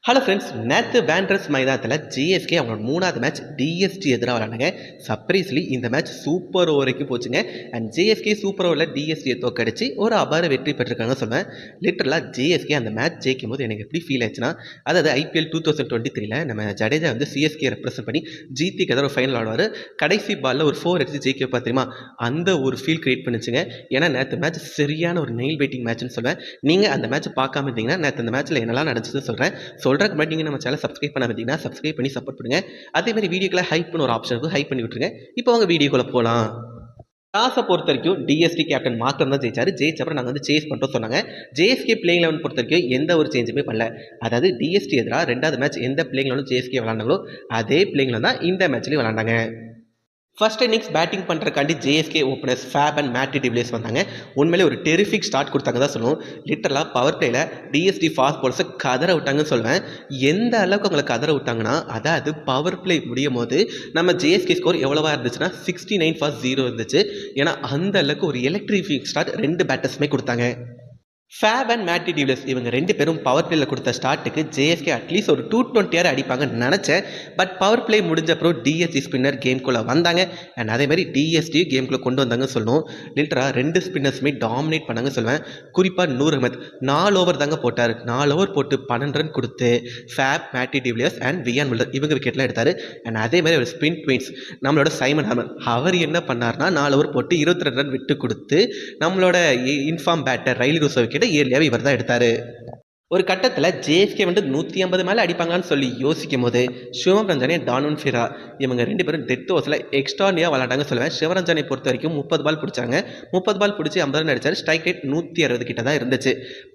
Hello friends, நேற்று வேண்ட்ரஸ் மைதானத்தில் GSK அவங்களோட 3வது மேட்ச் டிஎஸ்டி எதிராக விளாண்டாங்க. சர்ப்ரைஸ்லி இந்த மேட்ச் சூப்பர் ஓவர் வரைக்கும் போச்சுங்க. அண்ட் ஜிஎஸ்கே சூப்பர் ஓவரில் டிஎஸ்டியை தோக்கடிச்சு ஒரு அபார வெற்றி பெற்றிருக்காங்க சொல்லுவேன். லிட்டரலாக ஜிஎஸ்கே அந்த மேட்ச் ஜெயிக்கும் போது எனக்கு எப்படி ஃபீல் ஆச்சுன்னா, அதாவது ஐபிஎல் 2023 நம்ம ஜடேஜா வந்து சிஎஸ்கே ரெப்ரசென்ட் பண்ணி ஜிடிக்கு எதாவது ஒரு ஃபைனல் ஆடுவார். கடைசி பாலில் ஒரு 4 அடிச்சு ஜெயிக்க வைப்பா தெரியுமா, அந்த ஒரு ஃபீல் கிரியேட் பண்ணிச்சுங்க. ஏன்னா நேற்று மேட்ச் சரியான ஒரு நெயில் வெயிட்டிங் மேட்ச்னு சொல்லுவேன். நீங்கள் அந்த மேட்ச் பார்க்காம இருந்தீங்கன்னா நேற்று அந்த மேட்ச்சில் என்னெல்லாம் நடந்துச்சுன்னு சொல்கிறேன். சொல்கிறக்கு முன்னாடி நீங்கள் நம்ம சேனல் சப்ஸ்கிரைப் பண்ண பார்த்தீங்கன்னா சப்ஸ்கிரைப் பண்ணி சப்போர்ட் பண்ணுங்கள். அதே மாதிரி வீடியோக்களை ஹைப் பண்ண ஒரு ஆப்ஷனுக்கு ஹைப் பண்ணி விட்டுருங்க. இப்போ அவங்க வீடியோக்குள்ளே போகலாம். டாஸை பொறுத்த வரைக்கும் டிஎஸ்டி கேப்டன் மார்க்கம் தான் ஜெயிச்சாரு. ஜெயிச்சப்பறம் நாங்கள் வந்து சேஸ் பண்ணிட்டோம் சொன்னாங்க. ஜேஎஸ்கே பிளேயிங் 11 பொறுத்த வரைக்கும் எந்த ஒரு சேஞ்சுமே பண்ணல. அதாவது டிஎஸ்டி எதிராக 2வது மேட்ச் எந்த பிளேயிங் 11 ஜேஎஸ்கே விளாண்டாங்களோ அதே பிளேயிங் 11 தான் இந்த மேட்ச்லேயும் விளாண்டாங்க. ஃபர்ஸ்ட் இன்னிங்ஸ் பேட்டிங் பண்ணுறக்காண்டி JSK openers Faf and Matty de Villiers வந்தாங்க. உண்மையிலே ஒரு டெரிஃபிக் ஸ்டார்ட் கொடுத்தாங்க தான் சொல்லுவோம். லிட்டரலாக பவர் பிளேயில் டிஎஸ்டி ஃபாஸ்ட் பால்ஸை கதற விட்டாங்கன்னு சொல்லுவேன். எந்த அளவுக்கு அவங்களை கதற விட்டாங்கன்னா, அதாவது பவர் பிளே முடியும் போது நம்ம ஜேஎஸ்கே ஸ்கோர் எவ்வளவா இருந்துச்சுன்னா 69-0 இருந்துச்சு. ஏன்னா அந்த அளவுக்கு ஒரு எலக்ட்ரிஃபிக் ஸ்டார்ட் 2 பேட்டர்ஸுமே கொடுத்தாங்க. ஃபேப் அண்ட் மேட்டி டிவிலியர்ஸ் இவங்க 2 பேரும் பவர் பிளேயில் கொடுத்த ஸ்டார்ட்டுக்கு ஜேஎஸ்கே அட்லீஸ்ட் ஒரு 220 அடிப்பாங்கன்னு நினச்சேன். பட் பவர் பிளே முடிஞ்சப்பறம் டிஎஸ்டி ஸ்பின்னர் கேம்குள்ளே வந்தாங்க. அண்ட் அதேமாதிரி டிஎஸ்டி கேம்குள்ளே கொண்டு வந்தாங்க சொல்லணும். லிட்டராக 2 ஸ்பின்னர்ஸுமே டாமினேட் பண்ணாங்க சொல்லுவேன். குறிப்பாக நூர் அகமத் 4 ஓவர் தாங்க போட்டார். 4 ஓவர் போட்டு 12 ரன் கொடுத்து Faf, Matty de Villiers and Wiaan Miller இவங்க விக்கெட்லாம் எடுத்தார். அண்ட் அதேமாதிரி ஒரு ஸ்பின் ட்வின்ஸ் நம்மளோட சைமன் ஹார்மர் அவர் என்ன பண்ணார்னா 4 ஓவர் போட்டு 22 ரன் விட்டு கொடுத்து நம்மளோட இன்ஃபார்ம் பேட்டர் ரைலி ரூசோ விக்கெட்டை ஏர்லியாவே இவர் தான் எடுத்தார். ஒரு கட்டத்தில் ஜேஎஸ்கே வந்து 150 மேலே அடிப்பாங்கன்னு சொல்லி யோசிக்கும் போது சிவரஞ்சனே, டானன் ஃபிரா இவங்க 2 பேரும் டெத் ஓவர்ஸில் எக்ஸ்ட்ரானியாக விளாண்டாங்க சொல்லுவேன். சிவரஞ்சனை பொறுத்த வரைக்கும் 30 பால் பிடிச்சாங்க. 30 பால் பிடிச்சி 50 ரன் அடித்தார். ஸ்ட்ரைக் ரேட் 160 கிட்ட தான் இருந்துச்சு.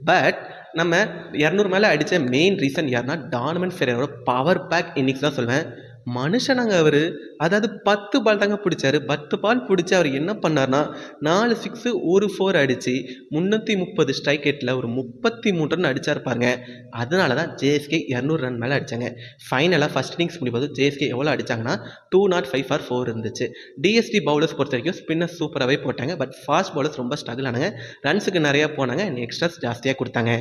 பட் நம்ம 200 மேலே அடித்த மெயின் ரீசன் யாருன்னா டானமன் ஃபெரேரோட பவர் பேக் இன்னிங்ஸ் தான் சொல்லுவேன். மனுஷனாங்க அவர், அதாவது 10 பால் தாங்க பிடிச்சாரு. 10 பால் பிடிச்சி அவர் என்ன பண்ணார்னா 4 6 1 4 அடித்து 330 ஸ்ட்ரைக் ரேட்டில் ஒரு 33 ரன் அடிச்சார் பாருங்க. அதனால தான் ஜேஎஸ்கே 200 ரன் மேலே அடித்தாங்க. ஃபைனலாக ஃபஸ்ட் இன்னிங்ஸ் முடியும்போது ஜேஎஸ்கே எவ்வளோ அடித்தாங்கன்னா 205 for 4 இருந்துச்சு. டிஎஸ்டி பவுலர்ஸ் பொறுத்த வரைக்கும் ஸ்பின்னர் சூப்பராகவே போட்டாங்க. பட் ஃபாஸ்ட் பவுலர்ஸ் ரொம்ப ஸ்ட்ரகிள் ஆனாங்க. ரன்ஸுக்கு நிறையா போனாங்க. எக்ஸ்ட்ராஸ் ஜாஸ்தியாக கொடுத்தாங்க.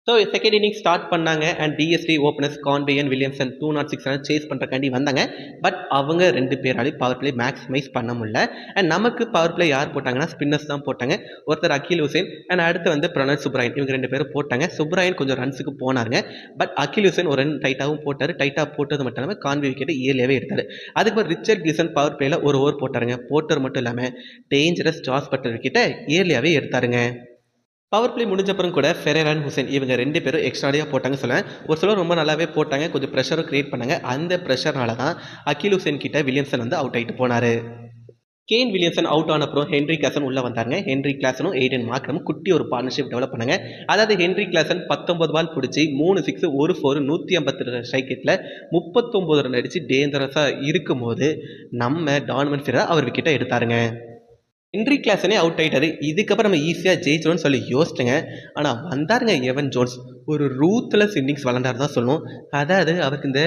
ஸோ செகண்ட் இன்னிங் ஸ்டார்ட் பண்ணாங்க. And DSG openers Conway and Williamson 206 run chase பண்ணுறக்காண்டி வந்தாங்க. பட் அவங்க 2 பேராலையும் பவர் பிளே மேக்ஸிமைஸ் பண்ண முடியல. அண்ட் நமக்கு பவர் பிளே யார் போட்டாங்கன்னா ஸ்பின்னர்ஸ் தான் போட்டாங்க. ஒருத்தர் அகில் ஹுசேன் அண்ட் அடுத்து வந்து பிரணத் சுப்ராயன் இவங்க 2 பேரும் போட்டாங்க. சுப்ராயன் கொஞ்சம் ரன்ஸுக்கு போனாருங்க. பட் அகில் ஹுசேன் ஒரு ரன் டைட்டாகவும் போட்டார். டைட்டாக போட்டது மட்டும் இல்லாமல் கான்வே விக்கெட்டை ஏர்லியாகவே எடுத்தார். அதுக்கப்புறம் ரிச்சர்ட் கிளிசன் பவர் பிளேயில் ஒரு ஓவர் போட்டாருங்க. போட்டர் மட்டும் இல்லாமல் டேஞ்சரஸ் ஜாஸ் பட்டர் விக்கெட்டை ஏர்லியாகவே எடுத்தாருங்க. பவர் பிளே முடிஞ்சப்பறம் கூட ஃபெரேரா அண்ட் ஹுசேன் இவங்க 2 பேரும் எக்ஸ்ட்ராடியாக போட்டாங்க சொல்லுவேன். ஒரு சிலர் ரொம்ப நல்லாவே போட்டாங்க. கொஞ்சம் ப்ரெஷரும் கிரியேட் பண்ணாங்க. அந்த ப்ரெஷர்னால தான் அகில் ஹுசேன் கிட்ட வில்லியம்சன் வந்து அவுட் ஆகிட்டு போனார். கேன் வில்லியம்சன் அவுட் ஆனப்புறம் ஹென்ரி கிளாசன் உள்ளே வந்தாங்க. ஹென்ரி கிளாசனும் எய்டன் மார்க்ரமும் குட்டி ஒரு பார்ட்னர்ஷிப் டெவலப் பண்ணாங்க. அதாவது ஹென்ரி கிளாசன் 19 பால் பிடிச்சி 3 6 1 4 152 ஸ்ட்ரைக் ரேட்டில் 39 ரன் அடித்து டேஞ்சரஸாக இருக்கும்போது நம்ம டானமன் ஃபெரேரா அவர் விக்கெட்டை எடுத்தாருங்க. ஹென்ரி கிளாசனே அவுட் ஆகிட்டாரு. இதுக்கப்புறம் நம்ம ஈஸியாக ஜெயிச்சிடும்னு சொல்லி யோசிச்சுங்க. ஆனால் வந்தாருங்க எவன் ஜோன்ஸ். ஒரு ரூத்லெஸ் இன்னிங்ஸ் விளாண்டார் தான் சொல்லணும். அதாவது அவருக்கு இந்த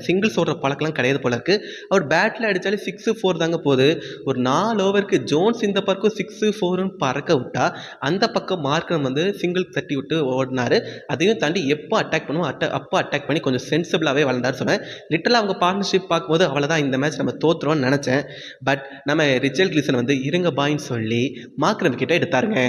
சிங்கிள்ஸ் ஓடுற பழக்கெல்லாம் கிடையாது போல இருக்குது. அவர் பேட்டில் அடித்தாலே 6 4 தாங்க போகுது. ஒரு 4 ஓவருக்கு ஜோன்ஸ் இந்த பக்கம் 6 4ன்னு பறக்க விட்டா அந்த பக்கம் மார்க்கம் வந்து சிங்கிள் தட்டி விட்டு ஓடினார். அதையும் தாண்டி எப்போ அட்டாக் பண்ணுவோம் அப்போ அட்டாக் பண்ணி கொஞ்சம் சென்சிபிளாகவே விளாண்டார் சொன்னேன். லிட்டலாக அவங்க பார்ட்னர்ஷிப் பார்க்கும்போது அவ்வளோதான், இந்த மேட்ச் நம்ம தோற்றுறோம்னு நினச்சேன். பட் நம்ம ரிச்சர்ட் கிளிசன் வந்து இருங்க பாயின்னு சொல்லி மார்க்ரம் விக்கெட்டை எடுத்தாருங்க.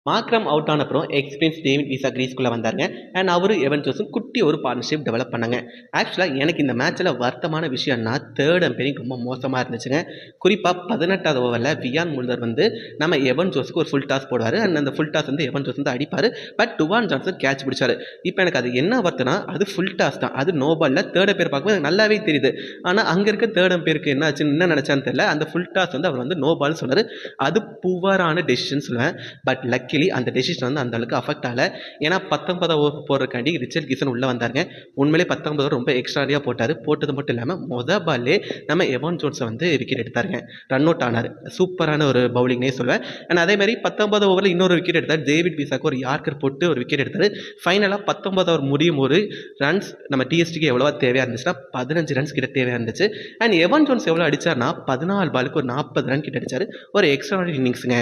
மார்க்ரம் அவுட் ஆன அப்புறம் எக்ஸ்பீரியன்ஸ் டேவிட் வீசா கிரீஸ்குள்ளே வந்தாருங்க. அண்ட் அவரு எவன் ஜோன்ஸும் குட்டி ஒரு பார்ட்னர்ஷிப் டெவலப் பண்ணாங்க. ஆக்சுவலாக எனக்கு இந்த மேட்ச்சில் வருத்தமான விஷயம்னா 3rd அம்பையரிங் ரொம்ப மோசமாக இருந்துச்சுங்க. குறிப்பாக 18வது ஓவரில் வியான் மில்லர் வந்து நம்ம எவன் ஜோன்ஸுக்கு ஒரு ஃபுல் டாஸ் போடுவார். அண்ட் அந்த ஃபுல் டாஸ் வந்து எவன் ஜோன்ஸ் வந்து அடிப்பார். பட் டுவான் ஜான்சன் கேட்ச் பிடிச்சார். இப்போ எனக்கு அது என்ன வருத்துனா அது ஃபுல் டாஸ் தான். அது நோ பாலில் 3rd அம்பையர் பார்க்கும்போது எனக்கு நல்லாவே தெரியுது. ஆனால் அங்கே இருக்க 3rd அம்பையருக்கு என்ன ஆச்சுன்னு என்ன நினச்சான்னு தெரியல. அந்த ஃபுல் டாஸ் வந்து அவர் வந்து நோ பால்னு சொன்னார். அது புவரான டெசிஷன் சொல்லுவேன். பட் லக்கிலி அந்த டெசிஷன் வந்து அந்த அளவுக்கு அஃபெக்ட் ஆகலை. ஏன்னா 19 ஓவர் போடுறக்காண்டி ரிச்சர்ட் கிளிசன் உள்ளே வந்தாருங்க. உண்மையிலே 19 ஓவர் ரொம்ப எக்ஸ்ட்ராடியாக போட்டார். போட்டது மட்டும் இல்லாமல் மொதல் பால்லே நம்ம எவான் ஜோன்ஸை வந்து விக்கெட் எடுத்தாருங்க. ரன் அவுட் ஆனார். சூப்பரான ஒரு பவுலிங்னே சொல்லுவேன். அண்ட் அதேமாதிரி 19 ஓவரில் இன்னொரு விக்கெட் எடுத்தார். டேவிட் வீசாக்கு ஒரு யார்க்கர் போட்டு ஒரு விக்கெட் எடுத்தார். ஃபைனலாக 19 ஓவர் முடியும் ஒரு ரன்ஸ் நம்ம டிஎஸ்டிக்கு எவ்வளோவா தேவையாக இருந்துச்சுன்னா 15 ரன்ஸ் கிட்ட தேவையாக இருந்துச்சு. அண்ட் எவான் ஜோன்ஸ் எவ்வளோ அடித்தார்னா 14 பாலுக்கு ஒரு 40 ரன் கிட்ட அடித்தார். ஒரு எக்ஸ்ட்ராடினரி இன்னிங்ஸுங்க.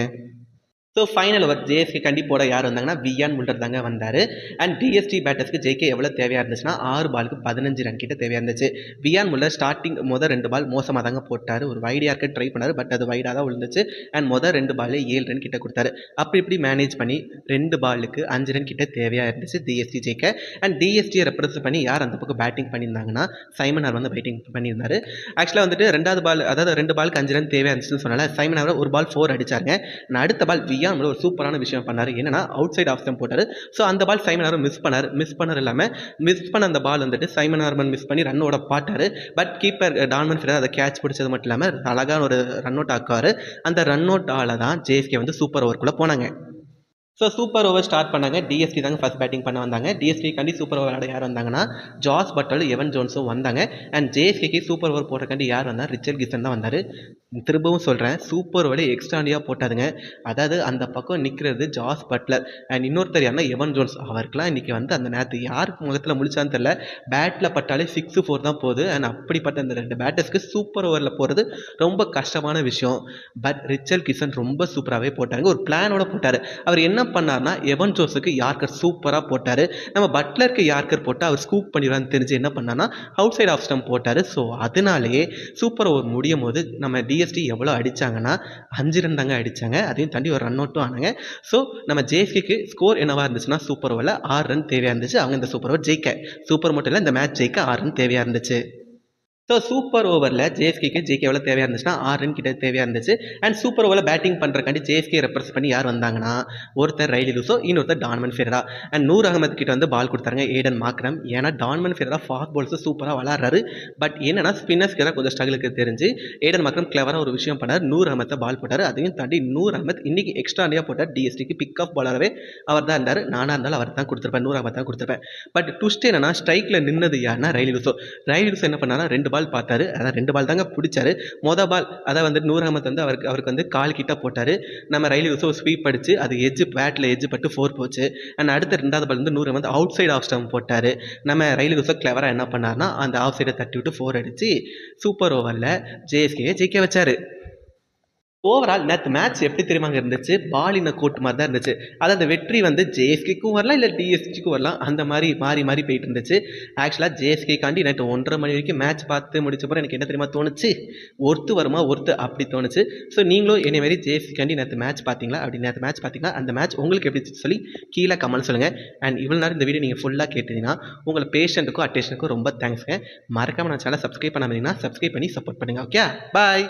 ஸோ ஃபைனல் ஓவர் ஜேஎஸ்கே கண்டி போட யார் வந்தாங்கன்னா வியான் முல்லர் தாங்க வந்தார். அண்ட் டிஎஸ்டி பேட்டர்ஸ்க்கு ஜேகே எவ்வளோ தேவையாக இருந்துச்சுன்னா 6 பாலுக்கு 15 ரன் கிட்ட தேவையாக இருந்துச்சு. வியான் முல்லர் ஸ்டார்டிங் மொதல் 2 பால் மோசமாக தாங்க போட்டார். ஒரு வைடியாக இருக்க ட்ரை பண்ணார், பட் அது வைடாக தான் விழுந்துச்சு. அண்ட் மொதல் 2 பால்லே 7 ரன் கிட்ட கொடுத்தாரு. அப்படி இப்படி மேனேஜ் பண்ணி 2 பாலுக்கு 5 ரன் கிட்ட தேவையாக இருந்துச்சு டிஎஸ்டி ஜெயிக்க. அண்ட் டிஎஸ்டியை ரெப்ரசென்ட் பண்ணி யார் அந்த பக்கம் பேட்டிங் பண்ணியிருந்தாங்கன்னா சைமன் ஹார் வந்து பேட்டிங் பண்ணியிருந்தார். ஆக்சுவலாக வந்துட்டு 2வது பால், அதாவது 2 பாலுக்கு 5 ரன் தேவையாக இருந்துச்சுன்னு சொன்னால சைமன் ஹார் ஒரு பால் 4 அடிச்சாங்க. அடுத்த பால் வியான் ஒரு சூப்பரான விஷயம் பண்ணார். என்னன்னா அவுட் சைட் ஆஃப் ஸ்டம்ப் போட்டார். ஸோ அந்த பால் சைமன் ஹார்மன் மிஸ் பண்ணார். இல்லாமல் மிஸ் பண்ண அந்த பால் வந்துட்டு சைமன் ஹார்மன் மிஸ் பண்ணி ரன்னோட பாட்டார். பட் கீப்பர் டான்மன் ஃபிரர் அதை கேட்ச் பிடிச்சது மட்டும் இல்லாமல் அழகான ஒரு ரன் அவுட் ஆக்குவார். அந்த ரன் அவுட் ஆல தான் ஜேஎஸ்கே வந்து சூப்பர் ஓவருக்குள்ளே போனாங்க. ஸோ சூப்பர் ஓவர் ஸ்டார்ட் பண்ணாங்க. டிஎஸ்டி தாங்க ஃபஸ்ட் பேட்டிங் பண்ண வந்தாங்க. டிஎஸ்டி கண்டி சூப்பர் ஓவர் ஆட யார் வந்தாங்கன்னா ஜாஸ் பட்டல், எவன் ஜோன்ஸும் வந்தாங்க. அண்ட் ஜேஎஸ்கேக்கு சூப்பர் ஓவர் போடுறக்காண்டி யார் வந்தால் ரிச்சர்ட் கிசன் தான் வந்தார். திரும்பவும் சொல்கிறேன், சூப்பர் ஓவரே எக்ஸ்ட்ராண்டியாக போட்டாதுங்க. அதாவது அந்த பக்கம் நிற்கிறது ஜாஸ் பட்லர் அண்ட் இன்னொருத்தர் யாருன்னா எவன் ஜோன்ஸ். அவருக்குலாம் இன்றைக்கி வந்து அந்த நேரத்து யாருக்கு முகத்தில் முடிச்சான்னு தெரில, பேட்டில் பட்டாலே 6-4 தான் போகுது. அண்ட் அப்படிப்பட்ட அந்த 2 பேட்டர்ஸ்க்கு சூப்பர் ஓவரில் போகிறது ரொம்ப கஷ்டமான விஷயம். பட் ரிச்சர்ட் கிசன் ரொம்ப சூப்பராகவே போட்டாங்க. ஒரு பிளானோட போட்டார். அவர் என்ன பண்ணார்னா எவன் ஜோன்ஸுக்கு யார்கர் சூப்பராக போட்டார். நம்ம பட்லருக்கு யார்கர் போட்டால் அவர் ஸ்கூப் பண்ணிடுவான்னு தெரிஞ்சு என்ன பண்ணார்னா அவுட் சைட் ஆஃப் ஸ்டம்ப் போட்டார். ஸோ அதனாலேயே சூப்பர் ஓவர் முடியும் போது நம்ம டிஎஸ்டி எவ்வளோ அடித்தாங்கன்னா 5 ரன் தாங்க அடித்தாங்க. அதையும் தாண்டி ஒரு ரன் அவுட்டும் ஆனாங்க. ஸோ நம்ம ஜேஎஸ்கேக்கு ஸ்கோர் என்னவா இருந்துச்சுன்னா சூப்பர் ஓவரில் 6 ரன் தேவையாக இருந்துச்சு. அவங்க இந்த சூப்பர் ஓவர் ஜெயிக்க, சூப்பர் மட்டும் இல்லை இந்த மேட்ச் ஜெயிக்க 6 ரன் தேவையாக இருந்துச்சு. ஸோ சூப்பர் ஓவரில் ஜேஎஸ்கேக்கு எவ்வளோ தேவையாக இருந்துச்சுன்னா 6 ரன் கிட்ட தேவையாக இருந்துச்சு. அண்ட் சூப்பர் ஓவரில் பேட்டிங் பண்ணுறக்காண்டி ஜேஎஸ்கே ரெப்ரசென்ட் பண்ணி யார் வந்தாங்கன்னா ஒருத்தர் ரைலி லூசோ, இன்னொருத்தர் டான்மன் ஃபெரரா. அண்ட் நூர் அகமது கிட்ட வந்து பால் கொடுத்தாங்க ஏடன் மார்க்ரம். ஏன்னா டான்மன் ஃபெரரா ஃபாஸ்ட் பால்ஸு சூப்பராக விளாட்றாரு. பட் என்னன்னா ஸ்பின்னர்ஸ்க்கு தான் கொஞ்சம் ஸ்ட்ரகிளுக்கு தெரிஞ்சு ஏடன் மார்க்ரம் கிளவராக ஒரு விஷயம் பண்ணார், நூர் அகமத்தை பால் போட்டார். அதையும் தாண்டி நூர் அகமத் இன்னைக்கு எக்ஸ்ட்ராண்டியாக போட்டார். டிஎஸ்டிக்கு பிக் ஆஃப் பாலராகவே அவர் தான் இருந்தார். நானாக இருந்தாலும் அவர் தான் கொடுத்துருப்பேன், நூர் அகமத் தான் கொடுத்துருப்பேன். பட் ட்விஸ்ட் என்னன்னா ஸ்ட்ரைக்கில் நின்னது யாருன்னா ரைலி லூசோ. ரைலி லூசோ என்ன பண்ணார்னா 2 பால் பார்த்தாரு. அதான் 2 பால் தாங்க பிடிச்சாரு. மொதல் பால் அதை வந்து நூர் அகமத் வந்து அவருக்கு வந்து கால் கிட்ட போட்டார். நம்ம ரைலி லூசோ ஸ்வீப் அடிச்சு அது பேட்டில் எஜ்ஜு பட்டு 4 போச்சு. அண்ட் அடுத்த 2வது பால் வந்து Noor Ahmad outside off stump போட்டார். நம்ம ரைலி லூசோ கிளவராக என்ன பண்ணார்னா அந்த ஆஃப் சைடை தட்டி விட்டு 4 அடித்து சூப்பர் ஓவரில் ஜேஎஸ்கே ஜெயிக்க வச்சார். ஓவரால் நேற்று மேட்ச் எப்படி தெரியுமாங்க இருந்துச்சு, பால் இன் கோர்ட் மாதிரி தான் இருந்துச்சு. அதாவது அந்த வெற்றி வந்து ஜேஎஸ்கேக்கும் வரலாம், இல்லை டிஎஸ்டிக்கும் வரலாம், அந்த மாதிரி மாறி போயிட்டு இருந்துச்சு. ஆக்சுவலாக ஜேஎஸ்கேக்காண்டி நைட்டு 1:30 மணி வரைக்கும் மேட்ச் பார்த்து முடிச்சப்பறம் எனக்கு என்ன தெரியுமா தோணுச்சு, ஒருத்து அப்படி தோணுச்சு. ஸோ நீங்களும் என்னை மாதிரி ஜேஎஸ்கேக்காண்டி நேற்று மேட்ச் பார்த்தீங்களா? அப்படி நேற்று மேட்ச் பார்த்தீங்கன்னா அந்த மேட்ச் உங்களுக்கு எப்படி சொல்லி கீழே கமெண்ட் சொல்லுங்கள். அண்ட் இவ்வளோ நேரம் இந்த வீடியோ நீங்கள் ஃபுல்லாக கேட்டீங்கன்னா உங்களை பேஷண்ட்டுக்கும் அட்டென்ஷனுக்கும் ரொம்ப தேங்க்ஸ்ங்க. மறக்காமல் நான் சேனல் சப்ஸ்கிரைப் பண்ணாமல் சப்ஸ்கிரைப் பண்ணி சப்போர்ட் பண்ணுங்கள். ஓகே, பாய்.